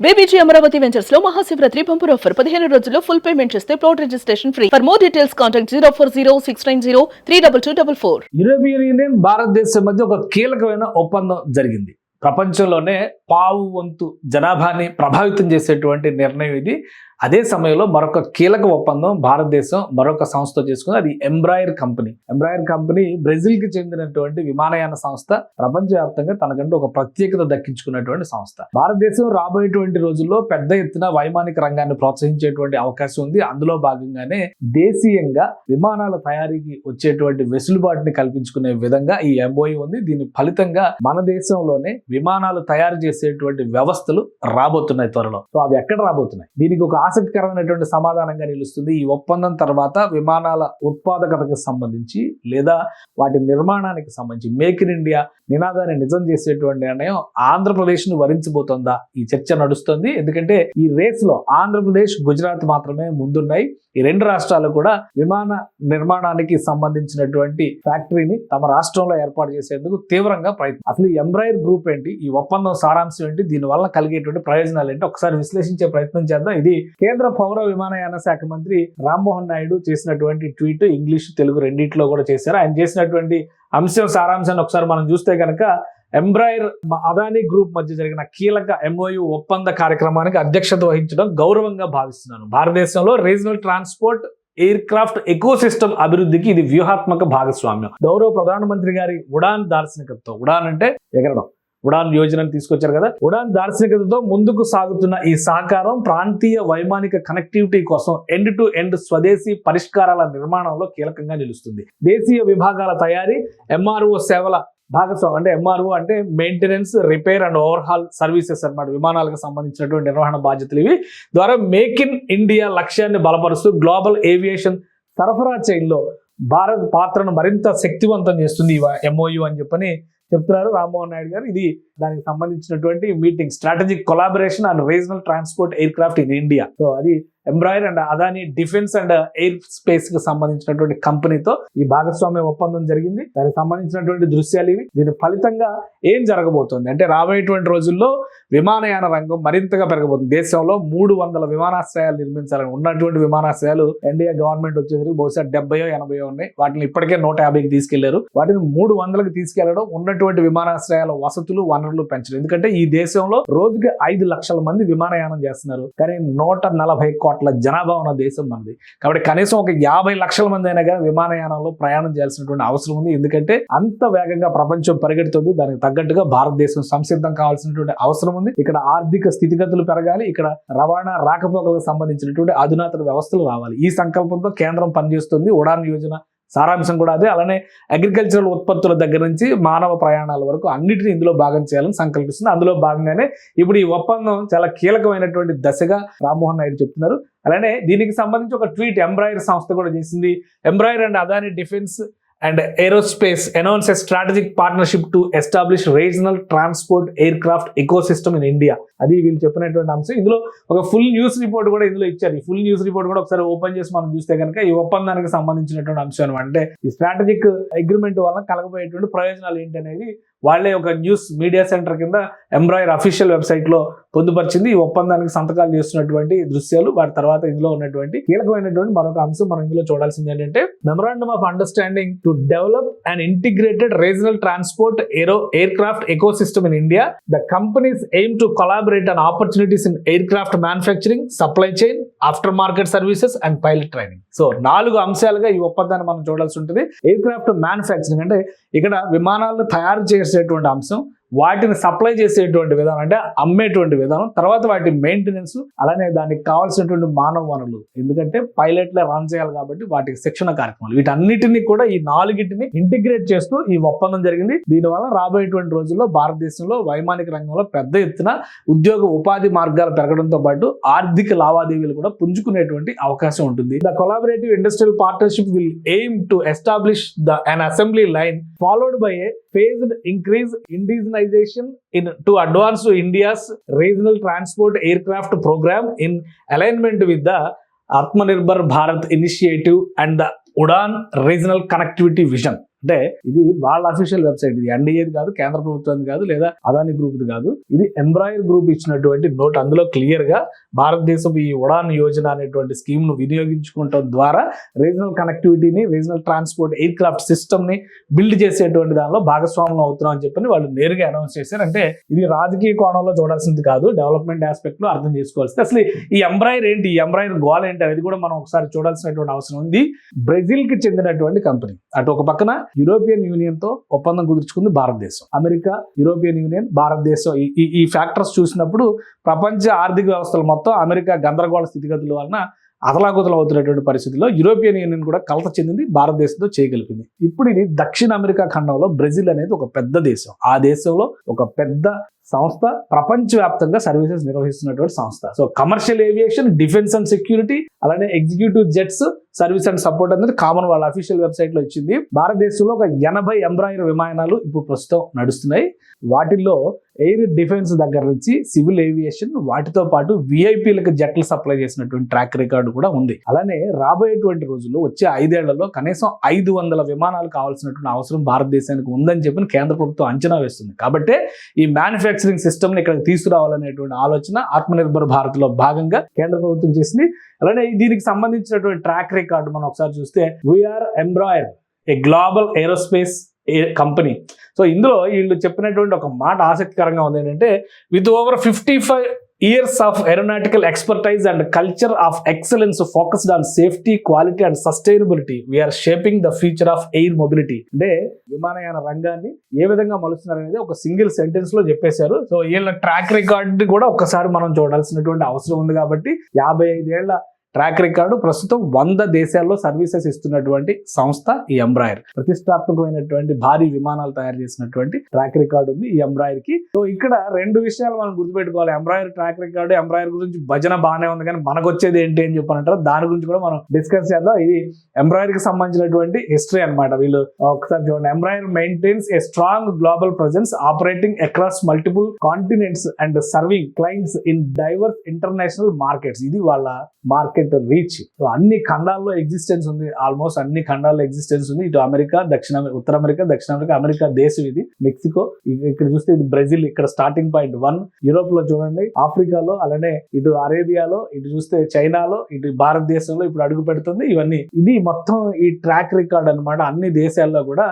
BBG Amaravati ventures లో Mahashivratri bumper offer 15 రోజుల్లో full payment చేస్తే plot registration free. For more details contact 04069032244. European union భారతదేశం మధ్య ఒక కీలకమైన ఒప్పందం జరిగింది. ప్రపంచంలోనే పావు వంతు జనాభాని ప్రభావితం చేసేటువంటి నిర్ణయం ఇది. అదే సమయంలో మరొక కీలక ఒప్పందం భారతదేశం మరొక సంస్థ చేసుకుంది. అది ఎంబ్రాయిర్ కంపెనీ. ఎంబ్రాయిర్ కంపెనీ బ్రెజిల్కి చెందినటువంటి విమానయాన సంస్థ. ప్రపంచవ్యాప్తంగా తనకంటూ ఒక ప్రత్యేకత దక్కించుకున్నటువంటి సంస్థ. భారతదేశం రాబోయేటువంటి రోజుల్లో పెద్ద ఎత్తున వైమానిక రంగాన్ని ప్రోత్సహించేటువంటి అవకాశం ఉంది. అందులో భాగంగానే దేశీయంగా విమానాల తయారీకి వచ్చేటువంటి వెసులుబాటుని కల్పించుకునే విధంగా ఈ ఎంఓయూ ఉంది. దీని ఫలితంగా మన దేశంలోనే విమానాలు తయారు చేసేటువంటి వ్యవస్థలు రాబోతున్నాయి త్వరలో. సో అవి ఎక్కడ రాబోతున్నాయి? దీనికి ఒక ఆసక్తికరమైనటువంటి సమాధానంగా నిలుస్తుంది. ఈ ఒప్పందం తర్వాత విమానాల ఉత్పాదకతకు సంబంధించి లేదా వాటి నిర్మాణానికి సంబంధించి మేక్ ఇన్ ఇండియా నినాదాన్ని నిజం చేసేటువంటి నిర్ణయం ఆంధ్రప్రదేశ్ ను వరించబోతోందా? ఈ చర్చ నడుస్తుంది. ఎందుకంటే ఈ రేస్ లో ఆంధ్రప్రదేశ్, గుజరాత్ మాత్రమే ముందున్నాయి. ఈ రెండు రాష్ట్రాలు కూడా విమాన నిర్మాణానికి సంబంధించినటువంటి ఫ్యాక్టరీని తమ రాష్ట్రంలో ఏర్పాటు చేసేందుకు తీవ్రంగా ప్రయత్నం. అసలు ఈ ఎంబ్రాయిర్ గ్రూప్ ఏంటి, ఈ ఒప్పందం సారాంశం ఏంటి, దీని వల్ల కలిగేటువంటి ప్రయోజనాలు ఏంటి ఒకసారి విశ్లేషించే ప్రయత్నం చేద్దాం. ఇది కేంద్ర పౌర విమానయాన శాఖ మంత్రి రామ్మోహన్ నాయుడు చేసినటువంటి ట్వీట్. ఇంగ్లీష్, తెలుగు రెండింటిలో కూడా చేశారు. ఆయన చేసినటువంటి అంశం సారాంశాన్ని ఒకసారి మనం చూస్తే కనుక ఎంబ్రాయిర్ అదానీ గ్రూప్ మధ్య జరిగిన కీలక ఎంఓయూ ఒప్పంద కార్యక్రమానికి అధ్యక్షత వహించడం గౌరవంగా భావిస్తున్నాను. భారతదేశంలో regional transport air craft ecosystem అభివృద్ధికి ఇది వ్యూహాత్మక భాగస్వామ్యం. గౌరవ ప్రధానమంత్రి గారి ఉడాన్ దార్శనికతతో, ఉడాన్ అంటే ఎగరడం, ఉడాన్ యోజనను తీసుకొచ్చారు కదా. ఉడాన్ దార్శనికతతో ముందుకు సాగుతున్న ఈ సహకారం ప్రాంతీయ వైమానిక కనెక్టివిటీ కోసం ఎండ్ టు ఎండ్ స్వదేశీ పరిష్కారాల నిర్మాణంలో కీలకంగా నిలుస్తుంది. దేశీయ విభాగాల తయారీ, ఎంఆర్ఓ సేవల భాగస్వామ్యం. అంటే ఎంఆర్ఓ అంటే maintenance, repair and overhaul services అన్నమాట. విమానాలకు సంబంధించినటువంటి నిర్వహణ బాధ్యతలు ఇవి ద్వారా మేక్ ఇన్ ఇండియా లక్ష్యాన్ని బలపరుస్తూ గ్లోబల్ ఏవియేషన్ సరఫరా చైన్లో భారత్ పాత్రను మరింత శక్తివంతం చేస్తుంది ఈ ఎంఓయూ అని చెప్పని చెప్తున్నారు రామ్మోహన్ నాయుడు గారు. ఇది దానికి సంబంధించినటువంటి meeting, strategic collaboration and regional transport aircraft in India. So అది Embraer and Adani defence and aerospace కి సంబంధించినటువంటి కంపెనీతో ఈ భాగస్వామ్య ఒప్పందం జరిగింది. దానికి సంబంధించినటువంటి దృశ్యాలు ఇవి. దీని ఫలితంగా ఏం జరగబోతుంది అంటే రాబోయేటువంటి రోజుల్లో విమానయాన రంగం మరింతగా పెరగబోతుంది. దేశంలో 300 విమానాశ్రయాలు నిర్మించాలని ఉన్నటువంటి విమానాశ్రయాలు ఎన్డీఏ గవర్నమెంట్ వచ్చేసరికి బహుశా 70-80 ఉన్నాయి. వాటిని ఇప్పటికే 150కి తీసుకెళ్లారు. వాటిని 300కి తీసుకెళ్లడం, ఉన్నటువంటి విమానాశ్రయాల వసతులు, వనరులు పెంచడం. ఎందుకంటే ఈ దేశంలో రోజుకి 5 లక్షల మంది విమానయానం చేస్తున్నారు. కానీ 140 కోట్ల జనాభా ఉన్న దేశం మనది. కాబట్టి కనీసం ఒక 50 లక్షల మంది అయినా కానీ విమానయానంలో ప్రయాణం చేయాల్సినటువంటి అవసరం ఉంది. ఎందుకంటే అంత వేగంగా ప్రపంచం పరిగెడుతుంది. దానికి తగ్గట్టుగా భారతదేశం సంసిద్ధం కావాల్సినటువంటి అవసరం ఉంది. ఇక్కడ ఆర్థిక స్థితిగతులు పెరగాలి. ఇక్కడ రవాణా రాకపోకలకు సంబంధించినటువంటి అధునాతన వ్యవస్థలు రావాలి. ఈ సంకల్పంతో కేంద్రం పనిచేస్తుంది. ఉడాన్ యోజన సారాంశం కూడా అదే. అలానే అగ్రికల్చరల్ ఉత్పత్తుల దగ్గర నుంచి మానవ ప్రయాణాల వరకు అన్నిటిని ఇందులో భాగం చేయాలని సంకల్పిస్తుంది. అందులో భాగంగానే ఇప్పుడు ఈ ఒప్పందం చాలా కీలకమైనటువంటి దశగా రామ్మోహన్ నాయుడు చెప్తున్నారు. అలానే దీనికి సంబంధించి ఒక ట్వీట్ ఎంబ్రాయిర్ సంస్థ కూడా చేసింది. Embraer and Adani defence and aerospace announced a strategic partnership to establish regional transport aircraft ecosystem in India. అది వీళ్ళు చెప్పినటువంటి అంశం. ఇందులో ఒక ఫుల్ న్యూస్ రిపోర్ట్ కూడా ఇందులో ఇచ్చారు. ఈ ఫుల్ న్యూస్ రిపోర్ట్ కూడా ఒకసారి ఓపెన్ చేసి మనం చూస్తే కనుక ఈ ఒప్పందానికి సంబంధించినటువంటి అంశం అనమాట. అంటే ఈ స్ట్రాటజిక్ అగ్రిమెంట్ వల్ల కలగబోయేటువంటి ప్రయోజనాలు ఏంటి అనేది వాళ్ళే ఒక న్యూస్ మీడియా సెంటర్ కింద ఎంబ్రాయిర్ అఫీషియల్ వెబ్సైట్ లో పొందుపరిచింది. ఈ ఒప్పందానికి సంతకాలు చేస్తున్నటువంటి దృశ్యాలు, వాటి తర్వాత ఇందులో ఉన్నటువంటి కీలకమైనటువంటి మరొక అంశం మనం ఇందులో చూడాల్సింది ఏంటంటే memorandum of understanding to develop and integrated regional transport aircraft ecosystem in India. The companies aim to collaborate on opportunities in aircraft manufacturing, supply chain, aftermarket services and pilot training. So 4 అంశాలుగా ఈ ఒప్పందాన్ని మనం చూడాల్సి ఉంటుంది. Air craft manufacturing అంటే ఇక్కడ విమానాలను తయారు చేసేటువంటి అంశం, వాటిని సప్లై చేసేటువంటి విధానం అంటే అమ్మేటువంటి విధానం, తర్వాత వాటి మెయింటెనెన్స్, అలానే దానికి కావాల్సినటువంటి మానవ వనరులు. ఎందుకంటే పైలట్లే రన్ చేయాలి కాబట్టి వాటికి శిక్షణ కార్యక్రమాలు, వీటన్నిటిని కూడా ఈ 4టిని ఇంటిగ్రేట్ చేస్తూ ఈ ఒప్పందం జరిగింది. దీనివల్ల రాబోయేటువంటి రోజుల్లో భారతదేశంలో వైమానిక రంగంలో పెద్ద ఎత్తున ఉద్యోగ ఉపాధి మార్గాలు పెరగడంతో పాటు ఆర్థిక లావాదేవీలు కూడా పుంజుకునేటువంటి అవకాశం ఉంటుంది. The collaborative industrial partnership will aim to establish an assembly line followed by a phased increase indigenization to advance to India's regional transport aircraft program in alignment with the Atmanirbhar Bharat initiative and the Udan regional connectivity vision. అంటే ఇది వాళ్ళ official website, ఇది ఎన్డీఏది కాదు, కేంద్ర ప్రభుత్వం కాదు, లేదా అదాని గ్రూప్ది కాదు, ఇది ఎంబ్రాయిర్ గ్రూప్ ఇచ్చినటువంటి నోట్. అందులో క్లియర్ గా భారతదేశం ఈ ఉడాన్ యోజన అనేటువంటి స్కీమ్ ను వినియోగించుకోవడం ద్వారా రీజనల్ కనెక్టివిటీని, regional transport air craft system ని బిల్డ్ చేసేటువంటి దానిలో భాగస్వామ్యం అవుతున్నాం అని చెప్పి వాళ్ళు నేరుగా అనౌన్స్ చేశారు. అంటే ఇది రాజకీయ కోణంలో చూడాల్సింది కాదు, డెవలప్మెంట్ ఆస్పెక్ట్ లో అర్థం చేసుకోవాల్సింది. అసలు ఈ ఎంబ్రాయిర్ ఏంటి, ఈ ఎంబ్రాయిర్ గోల్ ఏంటి అనేది కూడా మనం ఒకసారి చూడాల్సినటువంటి అవసరం ఉంది. బ్రెజిల్ కి చెందినటువంటి కంపెనీ. అటు ఒక పక్కన యూరోపియన్ యూనియన్ తో ఒప్పందం కుదుర్చుకుంది భారతదేశం. అమెరికా, యూరోపియన్ యూనియన్, భారతదేశం ఈ ఫ్యాక్టర్స్ చూసినప్పుడు ప్రపంచ ఆర్థిక వ్యవస్థలు మొత్తం అమెరికా గందరగోళ స్థితిగతుల వలన అతలాకుతలం అవుతున్నటువంటి పరిస్థితుల్లో యూరోపియన్ యూనియన్ కూడా కలత చెందింది, భారతదేశంతో చేయగలిపింది. ఇప్పుడు ఇది దక్షిణ అమెరికా ఖండంలో బ్రెజిల్ అనేది ఒక పెద్ద దేశం. ఆ దేశంలో ఒక పెద్ద సంస్థ, ప్రపంచవ్యాప్తంగా సర్వీసెస్ నిర్వహిస్తున్నటువంటి సంస్థ. So commercial aviation, defence and security, అలానే executive jets service and support అనేది కామన్ వాళ్ళ అఫీషియల్ వెబ్సైట్ లో ఇచ్చింది. భారతదేశంలో ఒక 80 ఎంబ్రాయిడరీ విమానాలు ఇప్పుడు ప్రస్తుతం నడుస్తున్నాయి. వాటిల్లో ఎయిర్ డిఫెన్స్ దగ్గర నుంచి సివిల్ ఏవియేషన్, వాటితో పాటు విఐపీలకు జట్లు సప్లై చేసినటువంటి ట్రాక్ రికార్డు కూడా ఉంది. అలానే రాబోయేటువంటి రోజుల్లో వచ్చే 5 ఏళ్లలో కనీసం 500 విమానాలు కావాల్సినటువంటి అవసరం భారతదేశానికి ఉందని చెప్పి కేంద్ర ప్రభుత్వం అంచనా వేస్తుంది. కాబట్టి ఈ మ్యానుఫ్యాక్చరింగ్ సిస్టమ్ ని ఇక్కడ తీసుకురావాలనేటువంటి ఆలోచన ఆత్మనిర్భర్ భారత్ లో భాగంగా కేంద్ర ప్రభుత్వం చేసింది. అలానే దీనికి సంబంధించినటువంటి ట్రాక్ రికార్డు మనం ఒకసారి చూస్తే, we are Embraer a global aerospace company. So ఇందులో వీళ్ళు చెప్పినటువంటి ఒక మాట ఆసక్తికరంగా ఉంది ఏంటంటే, with over 55 years of aeronautical expertise and culture of excellence focused on safety, quality and sustainability, we are shaping the future of air mobility. అంటే విమానయాన రంగాన్ని ఏ విధంగా మలుస్తున్నారు అనేది ఒక సింగిల్ సెంటెన్స్ లో చెప్పేశారు. సో వీళ్ళ ట్రాక్ రికార్డ్ కూడా ఒకసారి మనం చూడాల్సినటువంటి అవసరం ఉంది. కాబట్టి 55 ఏళ్ల ట్రాక్ రికార్డు, ప్రస్తుతం 100 దేశాల్లో సర్వీసెస్ ఇస్తున్నటువంటి సంస్థ ఈ ఎంబ్రాయిర్. ప్రతిష్టాత్మకమైనటువంటి భారీ విమానాలు తయారు చేసినటువంటి ట్రాక్ రికార్డు ఉంది ఈ ఎంబ్రాయిర్ కి. సో ఇక్కడ 2 విషయాలు మనం గుర్తుపెట్టుకోవాలి. ఎంబ్రాయిర్ ట్రాక్ రికార్డు, ఎంబ్రాయిర్ గురించి భజన బాగానే ఉంది, కానీ మనకు వచ్చేది ఏంటి అని చెప్పనంటారు. దాని గురించి కూడా మనం డిస్కస్ చేద్దాం. ఇది ఎంబ్రాయిర్ కి సంబంధించినటువంటి హిస్టరీ అన్నమాట. వీళ్ళు ఒకసారి చూడండి, Embraer maintains a strong global presence operating across multiple continents and serving clients in diverse international markets. ఇది వాళ్ళ మార్కెట్ రీచ్. సో అన్ని ఖండాల్లో ఎగ్జిస్టెన్స్ ఉంది, ఆల్మోస్ట్ అన్ని ఖండాల్లో ఎగ్జిస్టెన్స్ ఉంది. ఇటు అమెరికా, ఉత్తర అమెరికా, దక్షిణ అమెరికా, అమెరికా దేశం ఇది, మెక్సికో, ఇక్కడ చూస్తే ఇది బ్రెజిల్, ఇక్కడ స్టార్టింగ్ పాయింట్ 1. యూరోప్ లో చూడండి, ఆఫ్రికాలో, అలానే ఇటు అరేబియాలో, ఇటు చూస్తే చైనాలో, ఇటు భారతదేశంలో ఇప్పుడు అడుగు పెడుతుంది. ఇవన్నీ ఇది మొత్తం ఈ ట్రాక్ రికార్డ్ అన్నమాట. అన్ని దేశాల్లో కూడా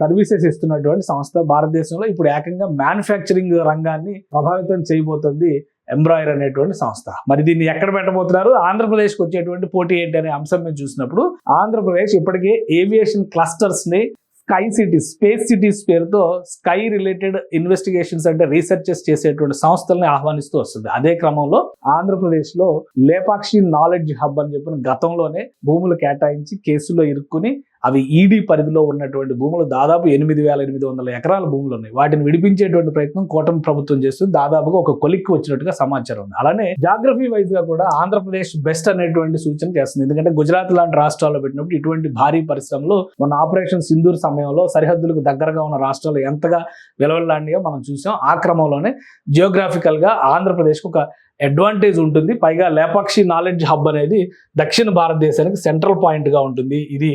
సర్వీసెస్ ఇస్తున్నటువంటి సంస్థ భారతదేశంలో ఇప్పుడు ఏకంగా మ్యానుఫ్యాక్చరింగ్ రంగాన్ని ప్రభావితం చేయబోతుంది ఎంబ్రాయిర్ అనేటువంటి సంస్థ. మరి దీన్ని ఎక్కడ పెట్టబోతున్నారు, ఆంధ్రప్రదేశ్కి వచ్చేటువంటి పోటీ ఏంటి అనే అంశం మీద చూసినప్పుడు, ఆంధ్రప్రదేశ్ ఇప్పటికే ఏవియేషన్ క్లస్టర్స్ ని స్కై సిటీస్, స్పేస్ సిటీస్ పేరుతో స్కై రిలేటెడ్ ఇన్వెస్టిగేషన్స్ అంటే రీసెర్చెస్ చేసేటువంటి సంస్థల్ని ఆహ్వానిస్తూ వస్తుంది. అదే క్రమంలో ఆంధ్రప్రదేశ్ లో లేపాక్షి నాలెడ్జ్ హబ్ అని చెప్పిన గతంలోనే భూములు కేటాయించి కేసులో ఇరుక్కుని అవి ఈడీ పరిధిలో ఉన్నటువంటి భూములు దాదాపు 8,800 ఎకరాల భూములు ఉన్నాయి. వాటిని విడిపించేటువంటి ప్రయత్నం కూటమి ప్రభుత్వం చేస్తుంది. దాదాపుగా ఒక కొలిక్కి వచ్చినట్టుగా సమాచారం ఉంది. అలానే జాగ్రఫీ వైజ్ గా కూడా ఆంధ్రప్రదేశ్ బెస్ట్ అనేటువంటి సూచన చేస్తుంది. ఎందుకంటే గుజరాత్ లాంటి రాష్ట్రాల్లో పెట్టినప్పుడు ఇటువంటి భారీ పరిశ్రమలు మన ఆపరేషన్ సింధూర్ సమయంలో సరిహద్దులకు దగ్గరగా ఉన్న రాష్ట్రాలు ఎంతగా విలువలాంటియో మనం చూసాం. ఆ క్రమంలోనే జియోగ్రాఫికల్ గా ఆంధ్రప్రదేశ్కి ఒక అడ్వాంటేజ్ ఉంటుంది. పైగా లేపాక్షి నాలెడ్జ్ హబ్ అనేది దక్షిణ భారతదేశానికి సెంట్రల్ పాయింట్ గా ఉంటుంది. ఇది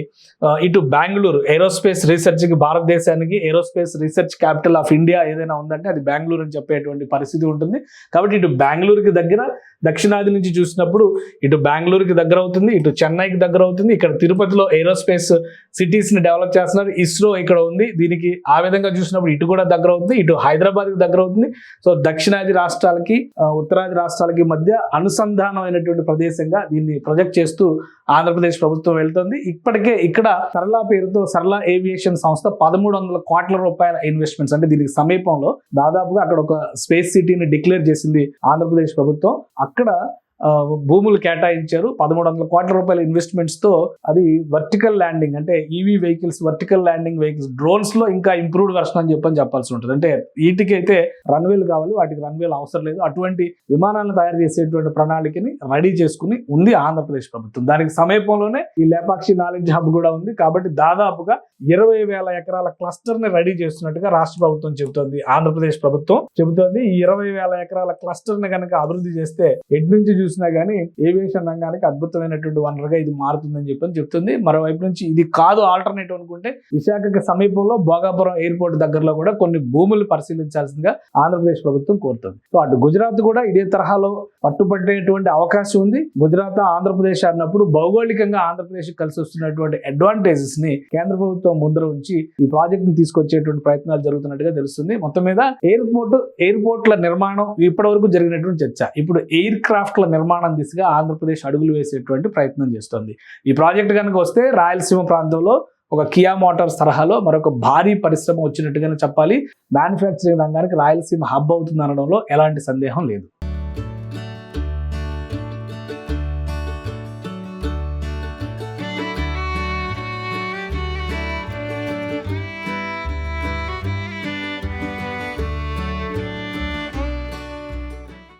ఇటు బెంగళూరు ఏరోస్పేస్ రీసెర్చ్ కి, భారతదేశానికి aerospace research capital of India ఏదైనా ఉందంటే అది బెంగళూరు అని చెప్పేటువంటి పరిస్థితి ఉంటుంది. కాబట్టి ఇటు బెంగళూరుకి దగ్గర, దక్షిణాది నుంచి చూసినప్పుడు ఇటు బెంగళూరుకి దగ్గర అవుతుంది, ఇటు చెన్నైకి దగ్గర అవుతుంది. ఇక్కడ తిరుపతిలో ఏరోస్పేస్ సిటీస్ ని డెవలప్ చేస్తున్నారు, ఇస్రో ఇక్కడ ఉంది. దీనికి ఆ విధంగా చూసినప్పుడు ఇటు కూడా దగ్గర అవుతుంది, ఇటు హైదరాబాద్ కి దగ్గర అవుతుంది. సో దక్షిణాది రాష్ట్రాలకి, ఉత్తరాది రాష్ట్రాలకి మధ్య అనుసంధానమైనటువంటి ప్రదేశంగా దీన్ని ప్రొజెక్ట్ చేస్తూ ఆంధ్రప్రదేశ్ ప్రభుత్వం వెళ్తుంది. ఇప్పటికే ఇక్కడ సరళ పేరుతో సరళ ఏవియేషన్ సంస్థ 1,300 కోట్ల రూపాయల ఇన్వెస్ట్మెంట్స్, అంటే దీనికి సమీపంలో దాదాపుగా అక్కడ ఒక స్పేస్ సిటీని డిక్లేర్ చేసింది ఆంధ్రప్రదేశ్ ప్రభుత్వం. అక్కడ భూములు కేటాయించారు. 1,300 కోట్ల రూపాయల ఇన్వెస్ట్మెంట్స్ తో అది వర్టికల్ ల్యాండింగ్, అంటే EV vehicles, vertical landing vehicles, drones లో ఇంకా ఇంప్రూవ్డ్ వర్షన్ అని చెప్పాల్సి ఉంటుంది. అంటే వీటికైతే రన్వేలు కావాలి, వాటికి రన్వేలు అవసరం లేదు. అటువంటి విమానాలను తయారు చేసేటువంటి ప్రణాళికని రెడీ చేసుకుని ఉంది ఆంధ్రప్రదేశ్ ప్రభుత్వం. దానికి సమీపంలోనే ఈ లేపాక్షి నాలెడ్జ్ హబ్ కూడా ఉంది. కాబట్టి దాదాపుగా 20,000 ఎకరాల క్లస్టర్ ని రెడీ చేస్తున్నట్టుగా రాష్ట్ర ప్రభుత్వం చెబుతోంది, ఆంధ్రప్రదేశ్ ప్రభుత్వం చెబుతోంది. ఈ 20,000 ఎకరాల క్లస్టర్ ని కనుక అభివృద్ధి చేస్తే ఎటు నుంచి చూసినా కానీ ఏవియేషన్ రంగానికి అద్భుతమైనటువంటి వనరుగా ఇది మారుతుందని చెప్తుంది. మరోవైపు నుంచి ఇది కాదు ఆల్టర్నేటివ్ అనుకుంటే విశాఖకి సమీపంలో భోగాపురం ఎయిర్పోర్ట్ దగ్గరలో కూడా కొన్ని భూములు పరిశీలించాల్సిందిగా ఆంధ్రప్రదేశ్ ప్రభుత్వం కోరుతుంది. సో అటు గుజరాత్ కూడా ఇదే తరహాలో పట్టుబట్టేటువంటి అవకాశం ఉంది. గుజరాత్ ఆంధ్రప్రదేశ్ అన్నప్పుడు భౌగోళికంగా ఆంధ్రప్రదేశ్ కలిసి వస్తున్నటువంటి అడ్వాంటేజెస్ ని కేంద్ర ప్రభుత్వం ముందర ఉంచి ఈ ప్రాజెక్ట్ ని తీసుకొచ్చేటువంటి ప్రయత్నాలు జరుగుతున్నట్టుగా తెలుస్తుంది. మొత్తం మీద ఎయిర్పోర్ట్ల నిర్మాణం ఇప్పటి వరకు జరిగినటువంటి చర్చ. ఇప్పుడు ఎయిర్ క్రాఫ్ట్ల నిర్మాణం దిశగా ఆంధ్రప్రదేశ్ అడుగులు వేసేటువంటి ప్రయత్నం చేస్తుంది. ఈ ప్రాజెక్ట్ కనుక వస్తే రాయలసీమ ప్రాంతంలో ఒక కియా మోటార్స్ తరహాలో మరొక భారీ పరిశ్రమ వచ్చినట్టుగానే చెప్పాలి. మ్యానుఫ్యాక్చరింగ్ రంగానికి రాయలసీమ హబ్ అవుతుంది అనడంలో ఎలాంటి సందేహం లేదు.